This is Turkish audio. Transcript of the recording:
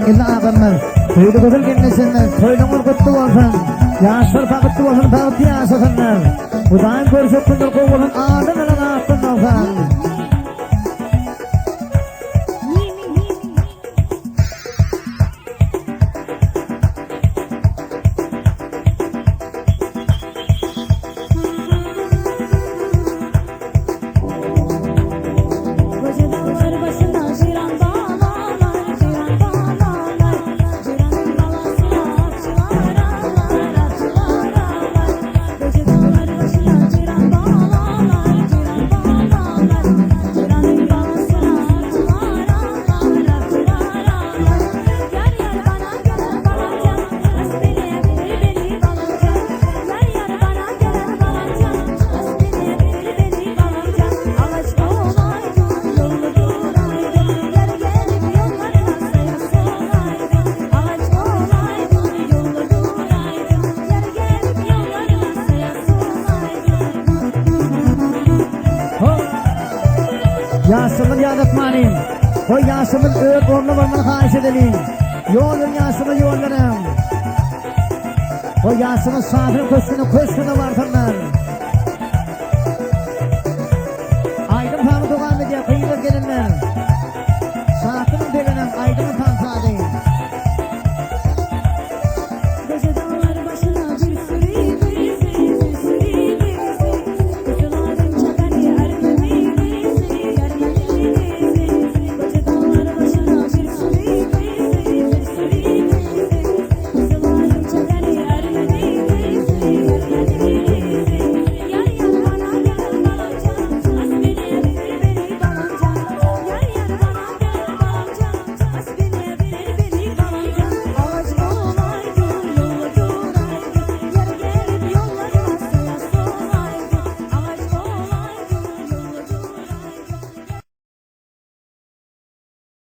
illi ağamlar. Tüylü güzel gelmesinler. Toylumur kutlu olsun. Yaşlar pakıtlı olsun. Pakıtlı yaşasınlar. Bu daim görüşüp kundur kovulun. Ağırdan alın ağıttın olsun. Yansımın yadıtmanıyım. O yansımın öğüt onunla varmanı hahiş edelim. Yolun yansımın yollarım. O yansımın sahirin köşkünü varsınlar. Aydın Pamuk Oğan diye kıyılır gelinler.